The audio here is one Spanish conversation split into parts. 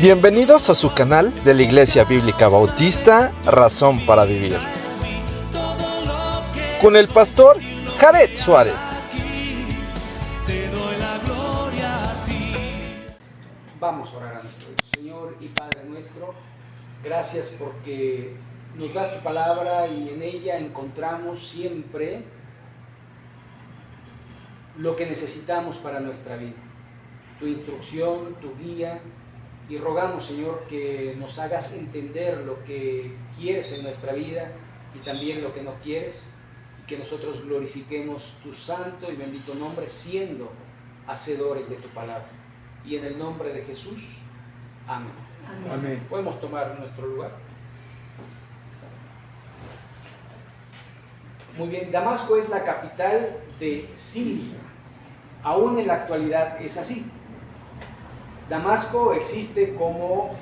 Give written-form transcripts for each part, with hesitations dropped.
Bienvenidos a su canal de la Iglesia Bíblica Bautista Razón para Vivir, con el pastor Jared Suárez. Vamos a orar a nuestro Dios. Señor y Padre nuestro, gracias porque nos das tu palabra y en ella encontramos siempre lo que necesitamos para nuestra vida, tu instrucción, tu guía, y rogamos, Señor, que nos hagas entender lo que quieres en nuestra vida y también lo que no quieres, y que nosotros glorifiquemos tu santo y bendito nombre siendo hacedores de tu palabra. Y en el nombre de Jesús, amén. Amén. Podemos tomar nuestro lugar. Muy bien, Damasco es la capital de Siria. Aún en la actualidad es así. Damasco existe como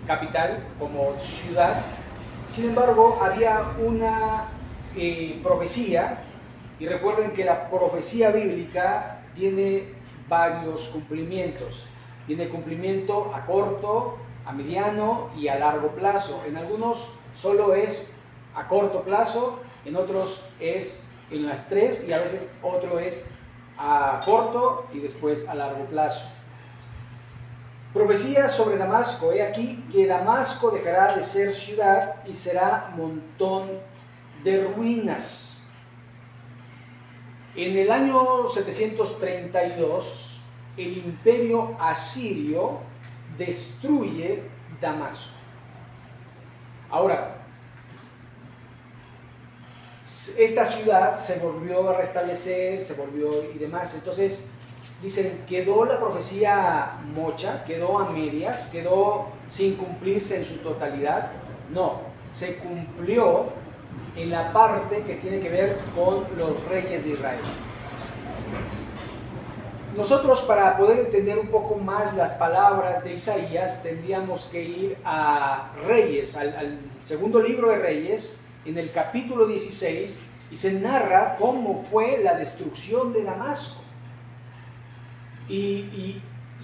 capital, como ciudad. Sin embargo, había una profecía, y recuerden que la profecía bíblica tiene varios cumplimientos. Tiene cumplimiento a corto, a mediano y a largo plazo. En algunos solo es a corto plazo, en otros es en las tres, y a veces otro es a corto y después a largo plazo. Profecía sobre Damasco. He aquí que Damasco dejará de ser ciudad y será montón de ruinas. En el año 732, el imperio asirio destruye Damasco. Ahora, esta ciudad se volvió a restablecer, se volvió y demás. Entonces, dicen, quedó la profecía mocha, quedó a medias, quedó sin cumplirse en su totalidad. No, se cumplió en la parte que tiene que ver con los reyes de Israel. Nosotros, para poder entender un poco más las palabras de Isaías, tendríamos que ir a Reyes, al segundo libro de Reyes, en el capítulo 16, y se narra cómo fue la destrucción de Damasco. Y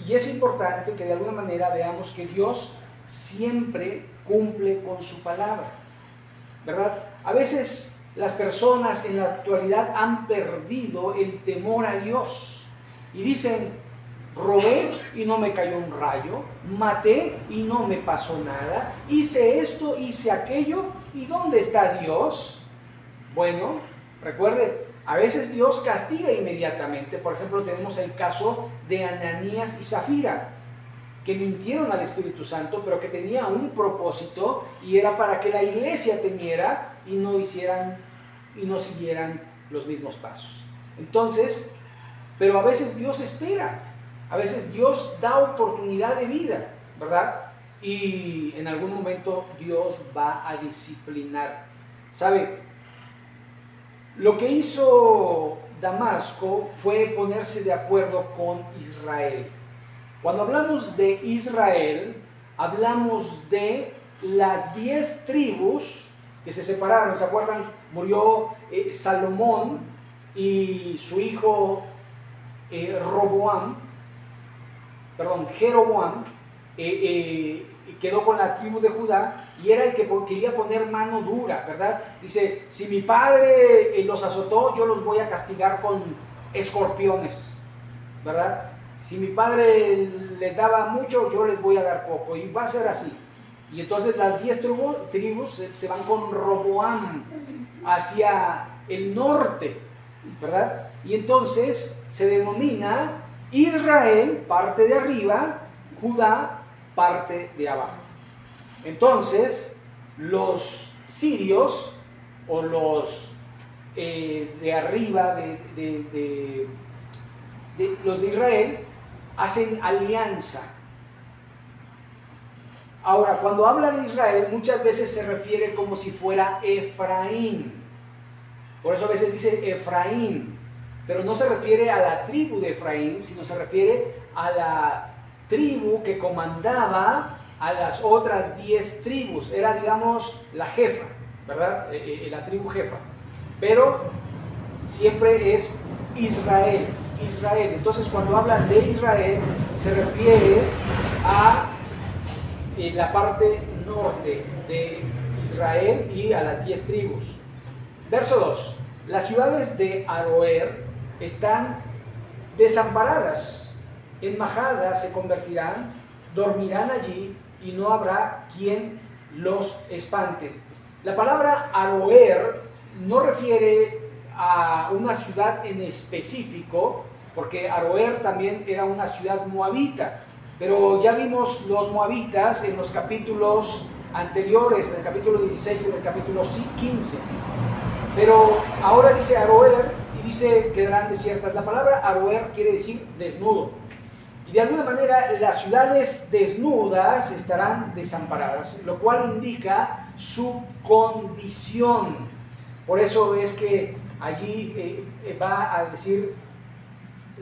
es importante que de alguna manera veamos que Dios siempre cumple con su palabra, ¿verdad? A veces las personas en la actualidad han perdido el temor a Dios y dicen, robé y no me cayó un rayo, maté y no me pasó nada, hice esto, hice aquello, ¿y dónde está Dios? Bueno, recuerde, a veces Dios castiga inmediatamente. Por ejemplo, tenemos el caso de Ananías y Zafira, que mintieron al Espíritu Santo, pero que tenía un propósito, y era para que la iglesia temiera y no siguieran los mismos pasos. Entonces, pero a veces Dios espera, a veces Dios da oportunidad de vida, ¿verdad? Y en algún momento Dios va a disciplinar. ¿Sabe? Lo que hizo Damasco fue ponerse de acuerdo con Israel. Cuando hablamos de Israel, hablamos de las 10 tribus que se separaron. ¿Se acuerdan? Murió Salomón y su hijo Jeroboam quedó con la tribu de Judá, y era el que quería poner mano dura, ¿verdad? Dice, si mi padre los azotó, yo los voy a castigar con escorpiones, ¿verdad? Si mi padre les daba mucho, yo les voy a dar poco, y va a ser así. Y entonces las 10 tribus se van con Roboam hacia el norte, ¿verdad? Y entonces se denomina Israel, parte de arriba, Judá, parte de abajo. Entonces, los sirios, o los de arriba, los de Israel, hacen alianza. Ahora, cuando habla de Israel, muchas veces se refiere como si fuera Efraín. Por eso a veces dice Efraín, pero no se refiere a la tribu de Efraín, sino se refiere a la tribu que comandaba a las otras 10 tribus. Era, digamos, la jefa, ¿verdad? La tribu jefa. Pero siempre es Israel. Israel. Entonces, cuando hablan de Israel, se refiere a la parte norte de Israel y a las 10 tribus. Verso 2. Las ciudades de Aroer están desamparadas, en majadas se convertirán, dormirán allí y no habrá quien los espante. La palabra Aroer no refiere a una ciudad en específico, porque Aroer también era una ciudad moabita, pero ya vimos los moabitas en los capítulos anteriores, en el capítulo 16 y en el capítulo 15. Pero ahora dice Aroer y dice quedarán desiertas. La palabra Aroer quiere decir desnudo. Y de alguna manera las ciudades desnudas estarán desamparadas, lo cual indica su condición. Por eso es que allí va a decir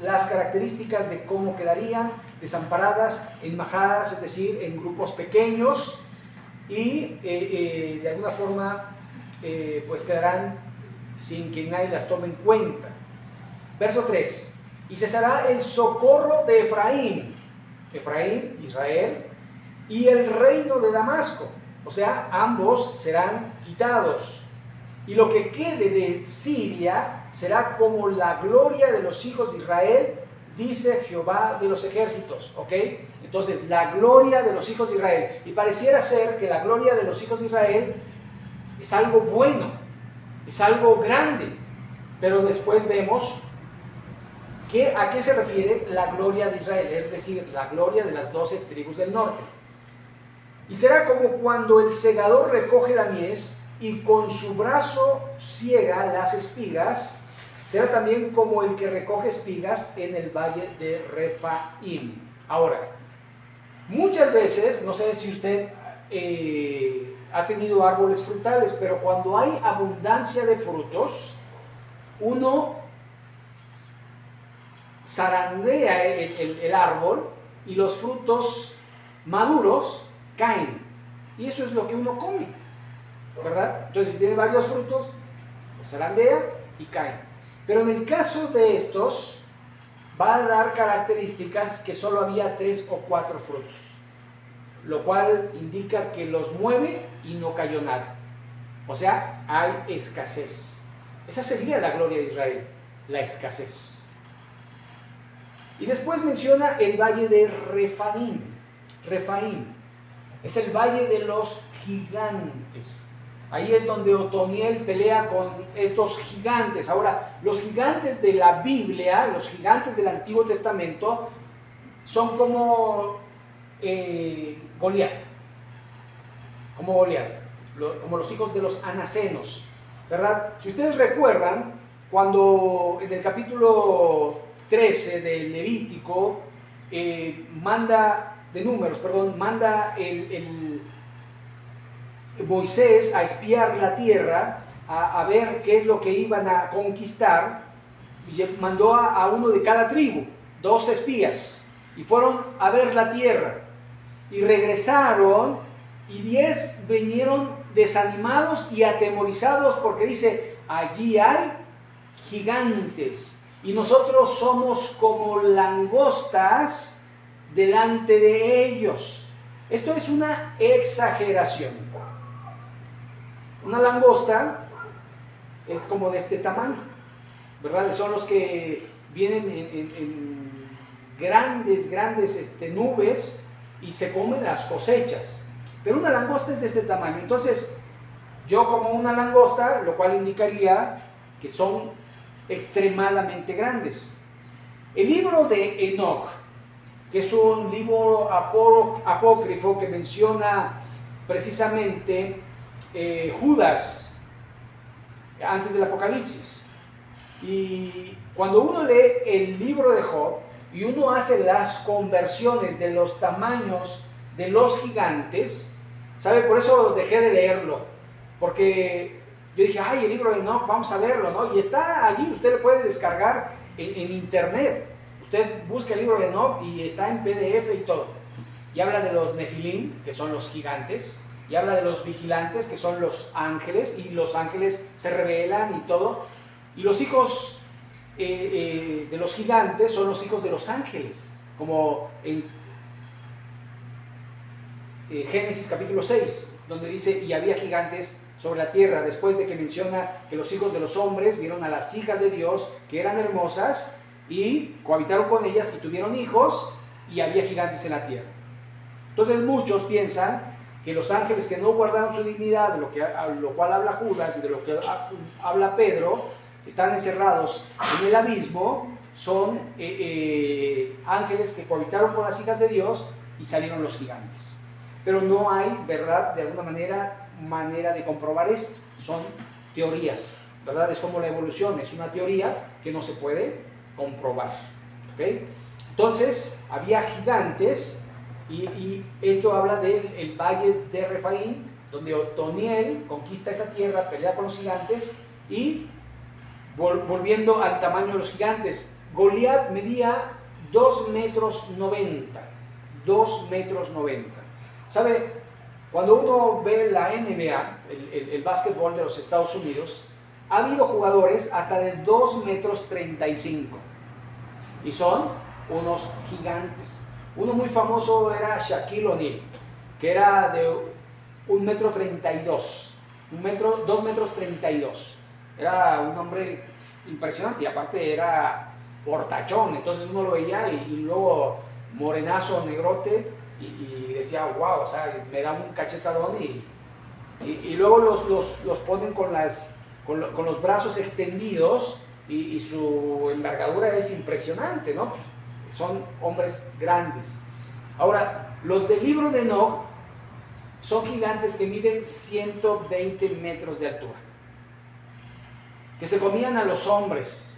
las características de cómo quedarían desamparadas, enmajadas, es decir, en grupos pequeños, y de alguna forma pues quedarán sin que nadie las tome en cuenta. Verso 3. Y cesará el socorro de Efraín, Israel, y el reino de Damasco, o sea, ambos serán quitados. Y lo que quede de Siria será como la gloria de los hijos de Israel, dice Jehová de los ejércitos, ¿ok? Entonces, la gloria de los hijos de Israel. Y pareciera ser que la gloria de los hijos de Israel es algo bueno, es algo grande, pero después vemos a qué se refiere la gloria de Israel, es decir, la gloria de las 12 tribus del norte. Y será como cuando el segador recoge la mies y con su brazo ciega las espigas, será también como el que recoge espigas en el valle de Refaim. Ahora, muchas veces, no sé si usted ha tenido árboles frutales, pero cuando hay abundancia de frutos, uno zarandea el árbol y los frutos maduros caen. Y eso es lo que uno come, ¿verdad? Entonces, si tiene varios frutos, los zarandea y caen. Pero en el caso de estos, va a dar características que solo había 3 o 4 frutos, lo cual indica que los mueve y no cayó nada. O sea, hay escasez. Esa sería la gloria de Israel, la escasez. Y después menciona el valle de Refaim. Refaim es el valle de los gigantes. Ahí es donde Otoniel pelea con estos gigantes. Ahora, los gigantes de la Biblia, los gigantes del Antiguo Testamento, son como Goliat. Como Goliat, como los hijos de los anacenos, ¿verdad? Si ustedes recuerdan, cuando en el capítulo 13 de Levítico manda Moisés a espiar la tierra, a ver qué es lo que iban a conquistar, y mandó a uno de cada tribu, 2 espías, y fueron a ver la tierra, y regresaron, y 10 vinieron desanimados y atemorizados, porque dice, allí hay gigantes, y nosotros somos como langostas delante de ellos. Esto es una exageración. Una langosta es como de este tamaño, ¿verdad? Son los que vienen en grandes nubes y se comen las cosechas. Pero una langosta es de este tamaño. Entonces, yo como una langosta, lo cual indicaría que son extremadamente grandes. El libro de Enoc, que es un libro apócrifo que menciona precisamente Judas antes del Apocalipsis. Y cuando uno lee el libro de Job y uno hace las conversiones de los tamaños de los gigantes, ¿sabe? Por eso dejé de leerlo, porque yo dije, ay, el libro de Enoc, vamos a verlo, ¿no? Y está allí, usted lo puede descargar en internet. Usted busca el libro de Enoc y está en PDF y todo. Y habla de los Nefilim, que son los gigantes, y habla de los vigilantes, que son los ángeles, y los ángeles se revelan y todo. Y los hijos de los gigantes son los hijos de los ángeles, como en Génesis capítulo 6, donde dice, y había gigantes sobre la tierra, después de que menciona que los hijos de los hombres vieron a las hijas de Dios, que eran hermosas, y cohabitaron con ellas y tuvieron hijos, y había gigantes en la tierra. Entonces muchos piensan que los ángeles que no guardaron su dignidad, lo cual habla Judas y de lo que habla Pedro, están encerrados en el abismo, son ángeles que cohabitaron con las hijas de Dios y salieron los gigantes. Pero no hay, ¿verdad?, de alguna manera de comprobar esto. Son teorías, ¿verdad? Es como la evolución, es una teoría que no se puede comprobar. ¿Okay? Entonces, había gigantes, y esto habla del valle de Refaín, donde Otoniel conquista esa tierra, pelea con los gigantes, y volviendo al tamaño de los gigantes, Goliat medía 2 metros 90. 2 metros 90. ¿Sabe? Cuando uno ve la NBA, el básquetbol de los Estados Unidos, ha habido jugadores hasta de 2 metros 35. Y son unos gigantes. Uno muy famoso era Shaquille O'Neal, que era de 1 metro 32. 2 metros 32. Era un hombre impresionante y aparte era fortachón. Entonces uno lo veía y luego morenazo, negrote, y decía, wow, o sea, me da un cachetadón y luego los ponen con los brazos extendidos y su envergadura es impresionante, ¿no? Son hombres grandes. Ahora, los del libro de Enoc son gigantes que miden 120 metros de altura, que se comían a los hombres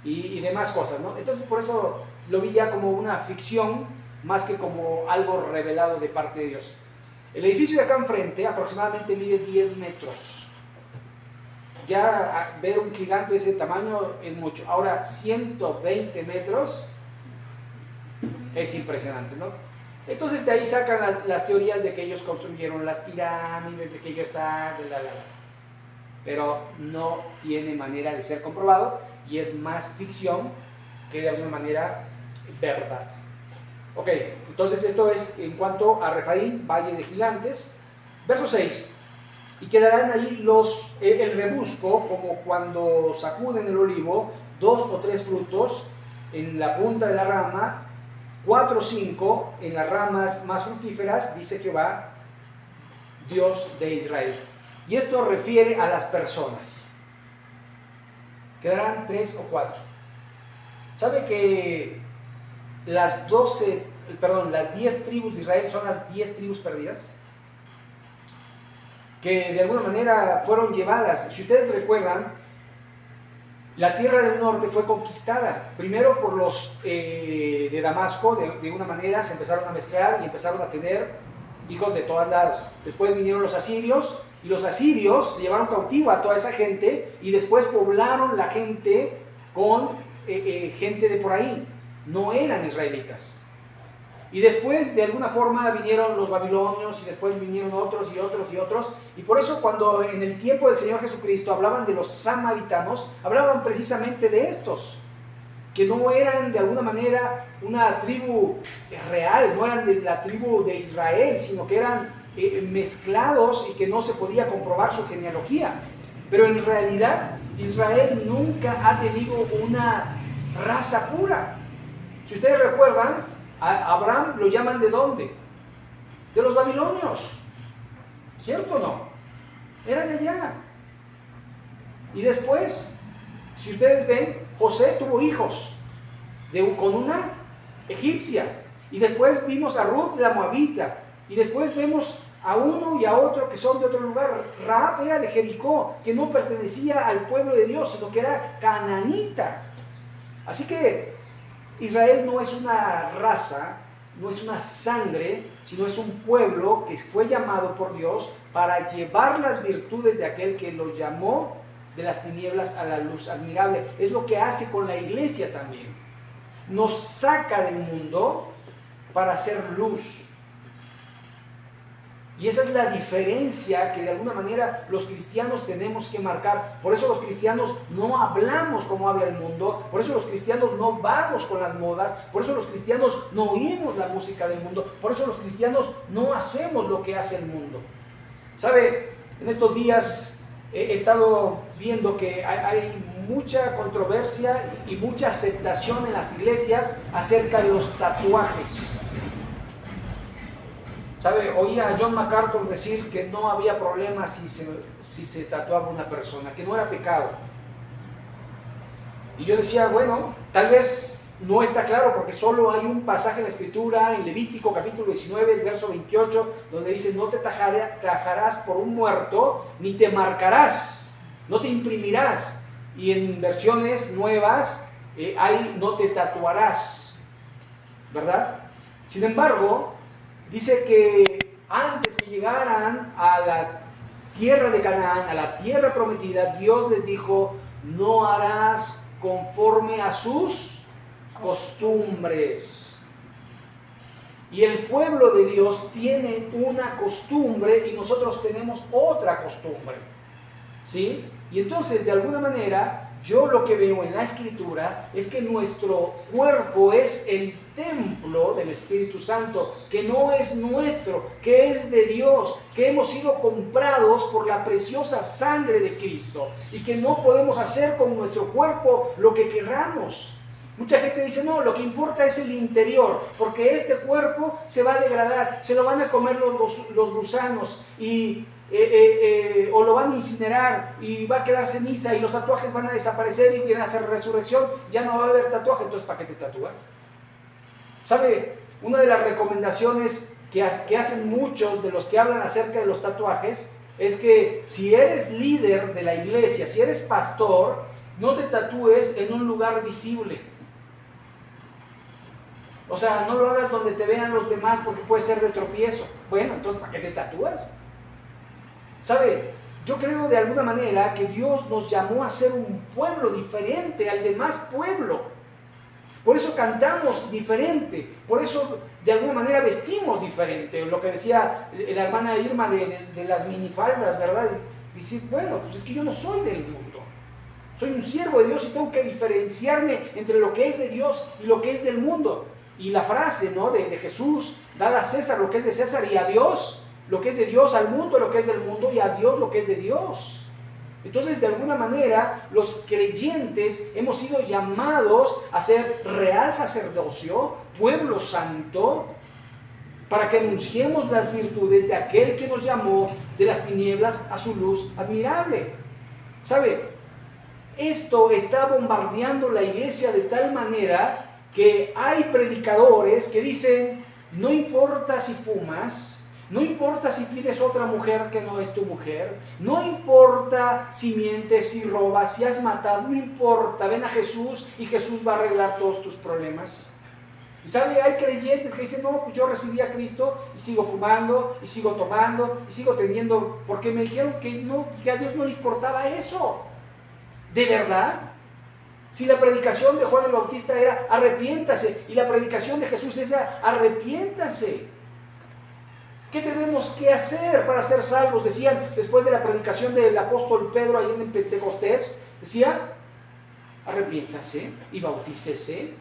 y demás cosas, ¿no? Entonces por eso lo vi ya como una ficción más que como algo revelado de parte de Dios. El edificio de acá enfrente aproximadamente mide 10 metros. Ya ver un gigante de ese tamaño es mucho. Ahora 120 metros es impresionante, ¿no? Entonces de ahí sacan las teorías de que ellos construyeron las pirámides, de que ellos están... Pero no tiene manera de ser comprobado y es más ficción que de alguna manera verdad. Ok, entonces esto es en cuanto a Refaín, valle de gigantes. Verso 6. Y quedarán ahí el rebusco, como cuando sacuden el olivo, 2 o 3 frutos en la punta de la rama, 4 o 5 en las ramas más fructíferas, dice Jehová, Dios de Israel. Y esto refiere a las personas. Quedarán 3 o 4. ¿Sabe que las 10 tribus de Israel son las 10 tribus perdidas? Que de alguna manera fueron llevadas. Si ustedes recuerdan, la tierra del norte fue conquistada primero por los de Damasco. De una manera se empezaron a mezclar y empezaron a tener hijos de todos lados. Después vinieron los asirios, y los asirios se llevaron cautivo a toda esa gente y después poblaron la gente con gente de por ahí. No eran israelitas. Y después de alguna forma vinieron los babilonios y después vinieron otros y otros y otros. Y por eso cuando en el tiempo del Señor Jesucristo hablaban de los samaritanos, hablaban precisamente de estos, que no eran de alguna manera una tribu real, no eran de la tribu de Israel, sino que eran mezclados y que no se podía comprobar su genealogía. Pero en realidad Israel nunca ha tenido una raza pura. Si ustedes recuerdan, a Abraham lo llaman ¿de dónde? De los babilonios, ¿cierto o no? Era de allá. Y después, si ustedes ven, José tuvo hijos con una egipcia, y después vimos a Ruth la moabita, y después vemos a uno y a otro que son de otro lugar. Rahab era de Jericó, que no pertenecía al pueblo de Dios, sino que era cananita. Así que Israel no es una raza, no es una sangre, sino es un pueblo que fue llamado por Dios para llevar las virtudes de aquel que lo llamó de las tinieblas a la luz admirable. Es lo que hace con la iglesia también. Nos saca del mundo para hacer luz. Y esa es la diferencia que de alguna manera los cristianos tenemos que marcar. Por eso los cristianos no hablamos como habla el mundo, por eso los cristianos no vamos con las modas, por eso los cristianos no oímos la música del mundo, por eso los cristianos no hacemos lo que hace el mundo. ¿Sabe? En estos días he estado viendo que hay mucha controversia y mucha aceptación en las iglesias acerca de los tatuajes. ¿Sabe? Oía a John MacArthur decir que no había problema si se tatuaba una persona, que no era pecado. Y yo decía, bueno, tal vez no está claro porque solo hay un pasaje en la Escritura, en Levítico capítulo 19, el verso 28, donde dice, no te tajarás por un muerto, ni te marcarás, no te imprimirás. Y en versiones nuevas hay no te tatuarás, ¿verdad? Sin embargo, dice que antes que llegaran a la tierra de Canaán, a la tierra prometida, Dios les dijo, no harás conforme a sus costumbres. Y el pueblo de Dios tiene una costumbre y nosotros tenemos otra costumbre, ¿sí? Y entonces, de alguna manera, yo lo que veo en la Escritura es que nuestro cuerpo es el templo del Espíritu Santo, que no es nuestro, que es de Dios, que hemos sido comprados por la preciosa sangre de Cristo y que no podemos hacer con nuestro cuerpo lo que queramos. Mucha gente dice, no, lo que importa es el interior, porque este cuerpo se va a degradar, se lo van a comer los gusanos o lo van a incinerar y va a quedar ceniza y los tatuajes van a desaparecer y viene a hacer resurrección, ya no va a haber tatuaje, entonces ¿para qué te tatúas? ¿Sabe? Una de las recomendaciones que hacen muchos de los que hablan acerca de los tatuajes es que si eres líder de la iglesia, si eres pastor, no te tatúes en un lugar visible. O sea, no lo hagas donde te vean los demás porque puede ser de tropiezo. Bueno, entonces ¿para qué te tatúas? ¿Sabe? Yo creo de alguna manera que Dios nos llamó a ser un pueblo diferente al demás pueblo. Por eso cantamos diferente, por eso de alguna manera vestimos diferente. Lo que decía la hermana Irma de las minifaldas, ¿verdad? Dice, bueno, pues es que yo no soy del mundo. Soy un siervo de Dios y tengo que diferenciarme entre lo que es de Dios y lo que es del mundo. Y la frase, ¿no?, de Jesús, dad a César lo que es de César y a Dios lo que es de Dios, al mundo lo que es del mundo y a Dios lo que es de Dios. Entonces, de alguna manera, los creyentes hemos sido llamados a ser real sacerdocio, pueblo santo, para que anunciemos las virtudes de aquel que nos llamó de las tinieblas a su luz admirable. ¿Sabe? Esto está bombardeando la iglesia de tal manera que hay predicadores que dicen, no importa si fumas, no importa si tienes otra mujer que no es tu mujer, no importa si mientes, si robas, si has matado, no importa, ven a Jesús y Jesús va a arreglar todos tus problemas. Y sabe, hay creyentes que dicen, no, pues yo recibí a Cristo y sigo fumando, y sigo tomando, y sigo teniendo, porque me dijeron que a Dios no le importaba eso. ¿De verdad? Si la predicación de Juan el Bautista era arrepiéntase, y la predicación de Jesús es arrepiéntase. ¿Qué tenemos que hacer para ser salvos? Decían, después de la predicación del apóstol Pedro allá en Pentecostés, decía, arrepiéntase y bautícese.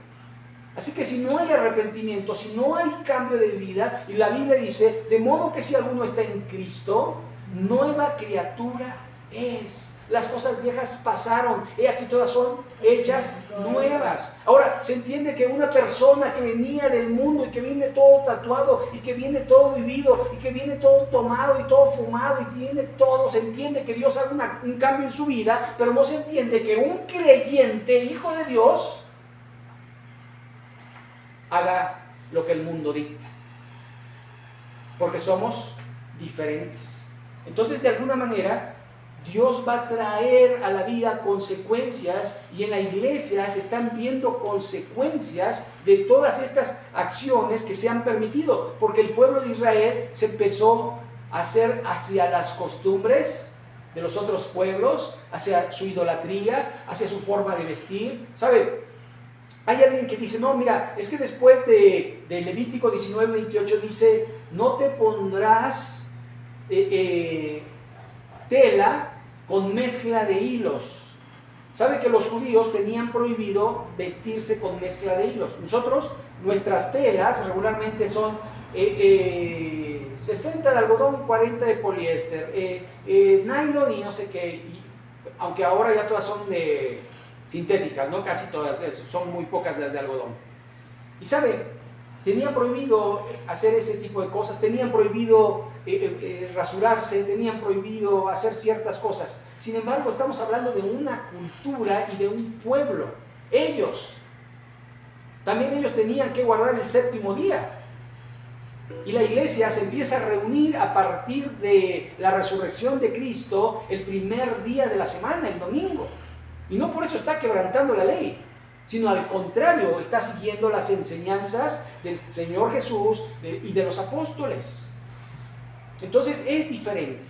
Así que si no hay arrepentimiento, si no hay cambio de vida, y la Biblia dice, de modo que si alguno está en Cristo, nueva criatura es. Las cosas viejas pasaron, y aquí todas son hechas nuevas. Ahora, se entiende que una persona que venía del mundo y que viene todo tatuado y que viene todo vivido y que viene todo tomado y todo fumado y tiene todo, se entiende que Dios hace un cambio en su vida, pero no se entiende que un creyente, hijo de Dios, haga lo que el mundo dicta, porque somos diferentes. Entonces, de alguna manera, Dios va a traer a la vida consecuencias, y en la iglesia se están viendo consecuencias de todas estas acciones que se han permitido, porque el pueblo de Israel se empezó a hacer hacia las costumbres de los otros pueblos, hacia su idolatría, hacia su forma de vestir. ¿Sabe? Hay alguien que dice, no, mira, es que después de Levítico 19:28 dice, no te pondrás tela con mezcla de hilos. Sabe que los judíos tenían prohibido vestirse con mezcla de hilos. Nosotros, nuestras telas regularmente son 60 de algodón, 40 de poliéster, nylon y no sé qué, aunque ahora ya todas son de sintéticas, ¿no? Casi todas, son muy pocas las de algodón. Y sabe, tenían prohibido hacer ese tipo de cosas, tenían prohibido rasurarse, tenían prohibido hacer ciertas cosas. Sin embargo, estamos hablando de una cultura y de un pueblo. También ellos tenían que guardar el séptimo día. Y la iglesia se empieza a reunir a partir de la resurrección de Cristo el primer día de la semana, el domingo. Y no por eso está quebrantando la ley, sino al contrario, está siguiendo las enseñanzas del Señor Jesús y de los apóstoles. Entonces es diferente.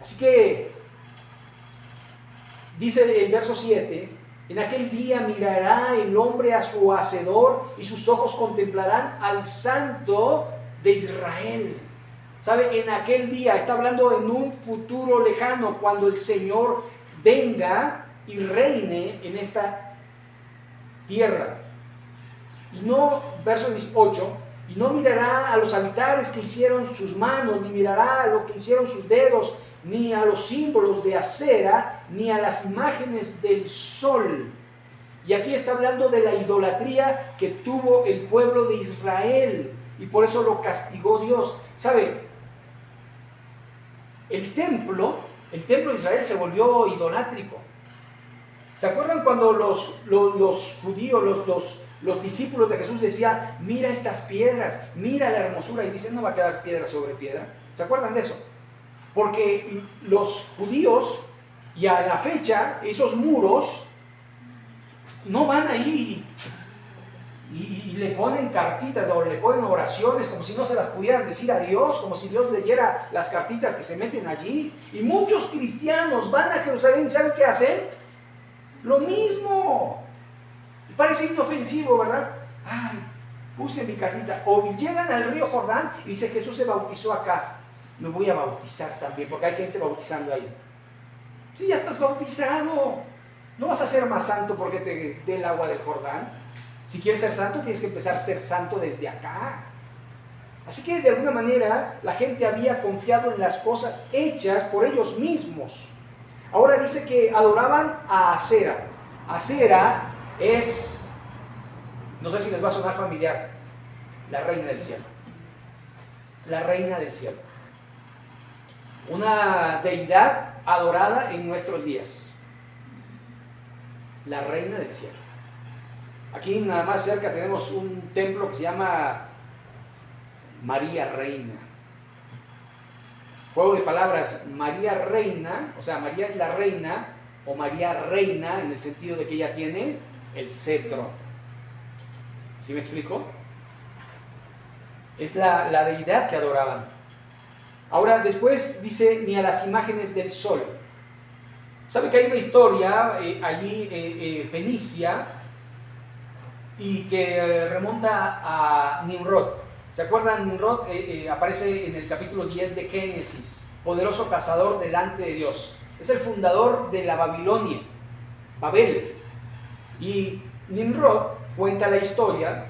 Así que dice el verso 7, en aquel día mirará el hombre a su Hacedor y sus ojos contemplarán al Santo de Israel. ¿Sabe? En aquel día, está hablando en un futuro lejano, cuando el Señor venga y reine en esta tierra. Y no, verso 18, y no mirará a los altares que hicieron sus manos, ni mirará a lo que hicieron sus dedos, ni a los símbolos de acera, ni a las imágenes del sol. Y aquí está hablando de la idolatría que tuvo el pueblo de Israel, y por eso lo castigó Dios. ¿Sabe? El templo de Israel se volvió idolátrico. ¿Se acuerdan cuando los judíos, los discípulos de Jesús decían, mira estas piedras, mira la hermosura? Y dicen, no va a quedar piedra sobre piedra. ¿Se acuerdan de eso? Porque los judíos, y a la fecha, esos muros no van ahí y le ponen cartitas o le ponen oraciones como si no se las pudieran decir a Dios, como si Dios leyera las cartitas que se meten allí. Y muchos cristianos van a Jerusalén y ¿saben qué hacen? Lo mismo. Parece inofensivo, ¿verdad? Ay, puse mi cartita. O llegan al río Jordán y dice, Jesús se bautizó acá. Me voy a bautizar también, porque hay gente bautizando ahí. Sí, ya estás bautizado. No vas a ser más santo porque te dé el agua del Jordán. Si quieres ser santo, tienes que empezar a ser santo desde acá. Así que de alguna manera la gente había confiado en las cosas hechas por ellos mismos. Ahora dice que adoraban a Acera. Acera es, no sé si les va a sonar familiar, la reina del cielo. La reina del cielo. Una deidad adorada en nuestros días. La reina del cielo. Aquí nada más cerca tenemos un templo que se llama María Reina. Juego de palabras, María Reina, o sea, María es la reina, o María Reina en el sentido de que ella tiene el cetro. ¿Sí me explico? Es la deidad que adoraban. Ahora después dice, ni a las imágenes del sol. ¿Sabe que hay una historia allí fenicia y que remonta a Nimrod? ¿Se acuerdan? Nimrod aparece en el capítulo 10 de Génesis, poderoso cazador delante de Dios. Es el fundador de la Babilonia, Babel. Y Nimrod cuenta la historia,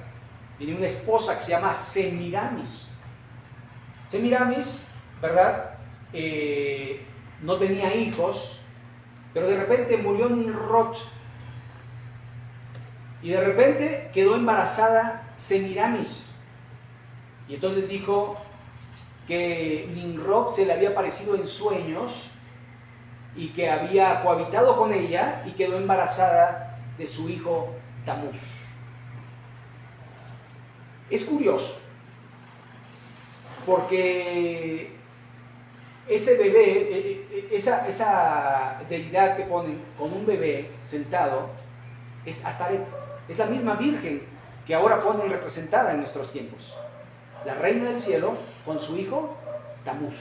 tiene una esposa que se llama Semiramis. Semiramis, ¿verdad? No tenía hijos, pero de repente murió Nimrod. Y de repente quedó embarazada Semiramis. Y entonces dijo que Nimrod se le había aparecido en sueños y que había cohabitado con ella y quedó embarazada de su hijo Tamuz. Es curioso, porque ese bebé, esa deidad que ponen con un bebé sentado, es Astaret, es la misma virgen que ahora ponen representada en nuestros tiempos. La reina del cielo con su hijo Tamuz.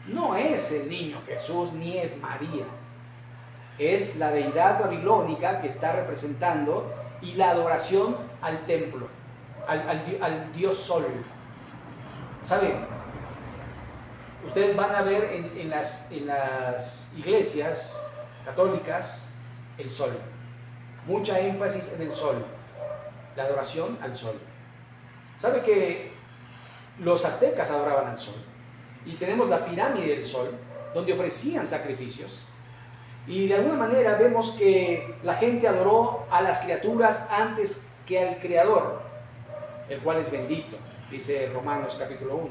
No es el niño Jesús ni es María. Es la deidad babilónica que está representando y la adoración al templo, al dios sol. ¿Saben? ustedes van a ver en las iglesias católicas el sol. Mucha énfasis en el sol, la adoración al sol. ¿Sabe que los aztecas adoraban al sol? Y tenemos la pirámide del sol, donde ofrecían sacrificios. Y de alguna manera vemos que la gente adoró a las criaturas antes que al Creador, el cual es bendito, dice Romanos capítulo 1.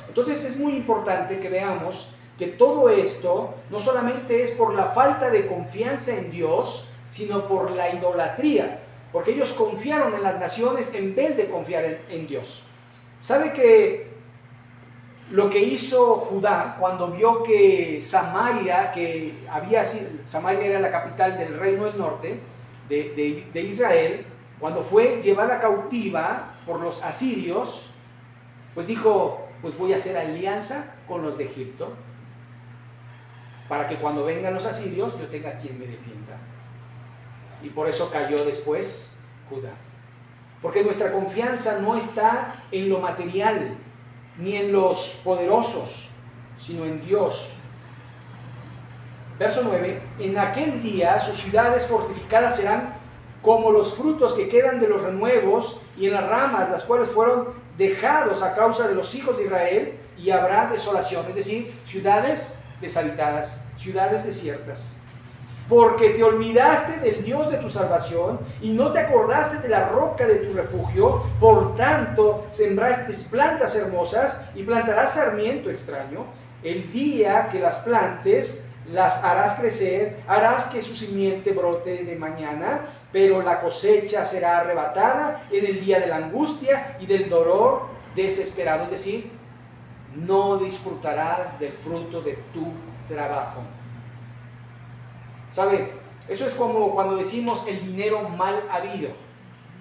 Entonces es muy importante que veamos que todo esto no solamente es por la falta de confianza en Dios, sino por la idolatría, porque ellos confiaron en las naciones en vez de confiar en Dios. ¿Sabe que lo que hizo Judá cuando vio que Samaria, Samaria era la capital del reino del norte de Israel, cuando fue llevada cautiva por los asirios, pues dijo, pues voy a hacer alianza con los de Egipto, para que cuando vengan los asirios yo tenga quien me defienda. Y por eso cayó después Judá. Porque nuestra confianza no está en lo material, ni en los poderosos, sino en Dios. Verso 9, en aquel día sus ciudades fortificadas serán como los frutos que quedan de los renuevos y en las ramas, las cuales fueron dejados a causa de los hijos de Israel, y habrá desolación, es decir, ciudades deshabitadas, ciudades desiertas. Porque te olvidaste del Dios de tu salvación y no te acordaste de la roca de tu refugio, por tanto sembraste plantas hermosas y plantarás sarmiento extraño. El día que las plantes, las harás crecer, harás que su simiente brote de mañana, pero la cosecha será arrebatada en el día de la angustia y del dolor desesperado. Es decir, no disfrutarás del fruto de tu trabajo. ¿Sabe? Eso es como cuando decimos el dinero mal habido.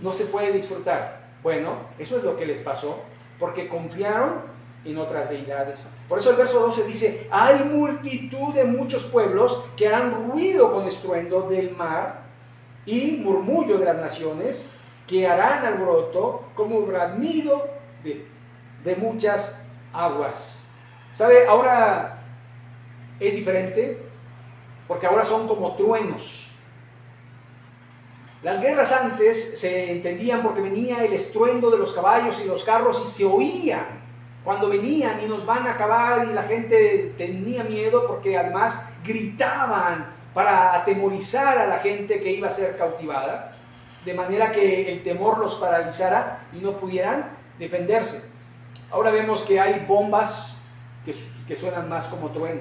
No se puede disfrutar. Bueno, eso es lo que les pasó, porque confiaron en otras deidades. Por eso el verso 12 dice, hay multitud de muchos pueblos que harán ruido con estruendo del mar y murmullo de las naciones, que harán alboroto como bramido de muchas aguas. ¿Sabe? Ahora es diferente, porque ahora son como truenos. Las guerras antes se entendían porque venía el estruendo de los caballos y los carros y se oían cuando venían y nos van a acabar, y la gente tenía miedo porque además gritaban para atemorizar a la gente que iba a ser cautivada, de manera que el temor los paralizara y no pudieran defenderse. Ahora vemos que hay bombas que suenan más como trueno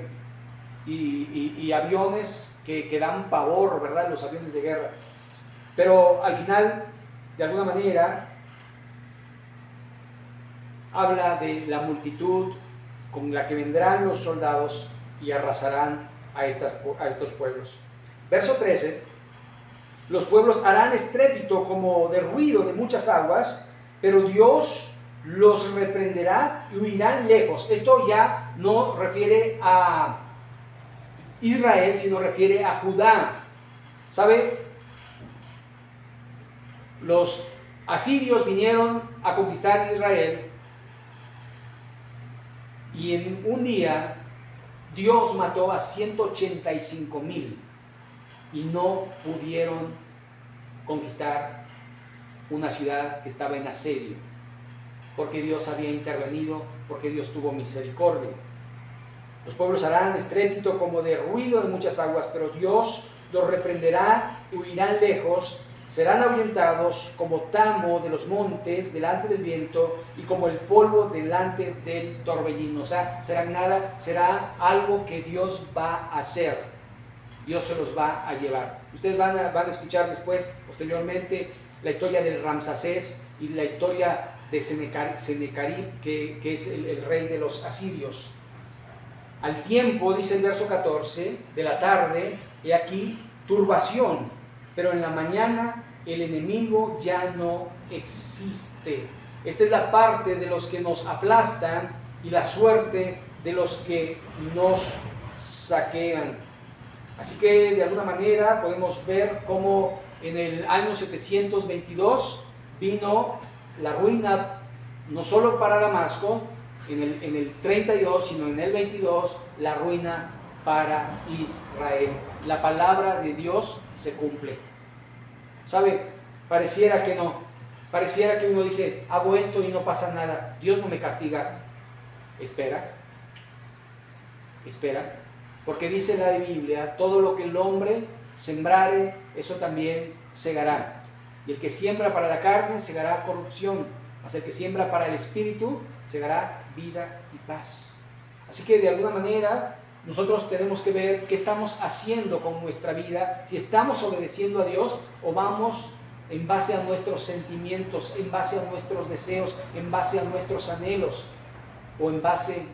y aviones que dan pavor, ¿verdad? Los aviones de guerra. Pero al final, de alguna manera, habla de la multitud con la que vendrán los soldados y arrasarán a estos pueblos. Verso 13, los pueblos harán estrépito como de ruido de muchas aguas, pero Dios los reprenderá y huirán lejos. Esto ya no refiere a Israel, sino refiere a Judá. ¿Sabe? Los asirios vinieron a conquistar Israel y en un día Dios mató a 185,000 y no pudieron conquistar una ciudad que estaba en asedio, porque Dios había intervenido, porque Dios tuvo misericordia. Los pueblos harán estrépito como de ruido de muchas aguas, pero Dios los reprenderá, huirán lejos, serán ahuyentados como tamo de los montes delante del viento y como el polvo delante del torbellino. O sea, serán nada, será algo que Dios va a hacer. Dios se los va a llevar. Ustedes van a escuchar después, posteriormente, la historia del Ramsacés y la historia de Senecarib, que es el rey de los asirios. Al tiempo, dice el verso 14, de la tarde, he aquí turbación, pero en la mañana el enemigo ya no existe. Esta es la parte de los que nos aplastan y la suerte de los que nos saquean. Así que de alguna manera podemos ver cómo en el año 722 vino la ruina no solo para Damasco, en el 32, sino en el 22, la ruina para Israel. La palabra de Dios se cumple. ¿Sabe? Pareciera que no. Pareciera que uno dice, hago esto y no pasa nada. Dios no me castiga. Espera. Espera. Porque dice la Biblia, todo lo que el hombre sembrare, eso también segará. Y el que siembra para la carne, segará corrupción. Mas el que siembra para el espíritu, segará vida y paz. Así que de alguna manera nosotros tenemos que ver qué estamos haciendo con nuestra vida, si estamos obedeciendo a Dios o vamos en base a nuestros sentimientos, en base a nuestros deseos, en base a nuestros anhelos o en base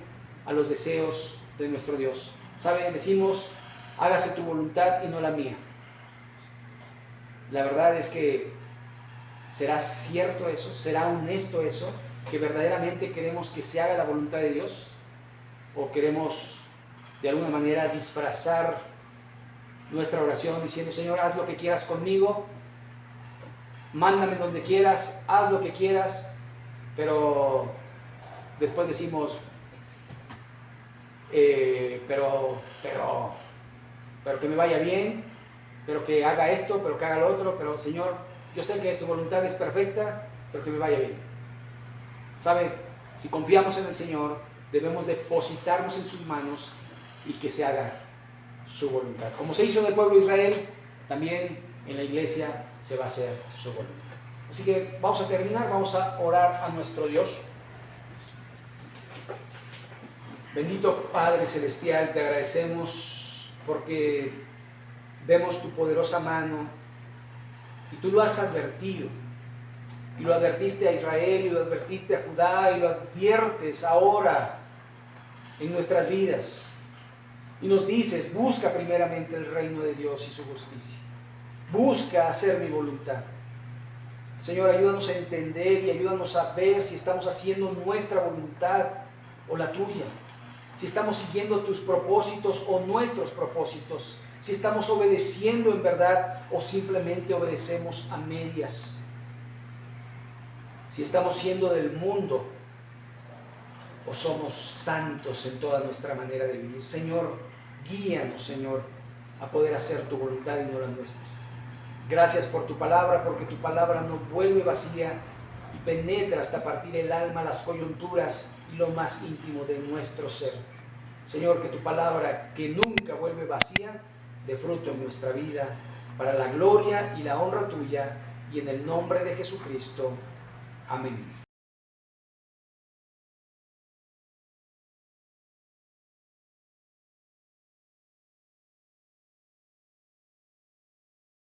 a los deseos de nuestro Dios. ¿Saben? Decimos, hágase tu voluntad y no la mía. La verdad es que ¿será cierto eso? ¿Será honesto eso? ¿Que verdaderamente queremos que se haga la voluntad de Dios? ¿O queremos de alguna manera disfrazar nuestra oración diciendo, Señor, haz lo que quieras conmigo, mándame donde quieras, haz lo que quieras, pero después decimos, pero que me vaya bien, pero que haga esto, pero que haga lo otro, pero Señor, yo sé que tu voluntad es perfecta, pero que me vaya bien. ¿Sabe? Si confiamos en el Señor, debemos depositarnos en sus manos y que se haga su voluntad. Como se hizo en el pueblo de Israel, también en la iglesia se va a hacer su voluntad. Así que vamos a terminar, vamos a orar a nuestro Dios. Bendito Padre Celestial, te agradecemos porque vemos tu poderosa mano y tú lo has advertido. Y lo advertiste a Israel, y lo advertiste a Judá, y lo adviertes ahora en nuestras vidas. Y nos dices, busca primeramente el reino de Dios y su justicia. Busca hacer mi voluntad. Señor, ayúdanos a entender y ayúdanos a ver si estamos haciendo nuestra voluntad o la tuya. Si estamos siguiendo tus propósitos o nuestros propósitos. Si estamos obedeciendo en verdad o simplemente obedecemos a medias. Si estamos siendo del mundo o somos santos en toda nuestra manera de vivir. Señor, guíanos, Señor, a poder hacer tu voluntad y no la nuestra. Gracias por tu palabra, porque tu palabra no vuelve vacía y penetra hasta partir el alma, las coyunturas y lo más íntimo de nuestro ser. Señor, que tu palabra, que nunca vuelve vacía, dé fruto en nuestra vida, para la gloria y la honra tuya, y en el nombre de Jesucristo. Amén.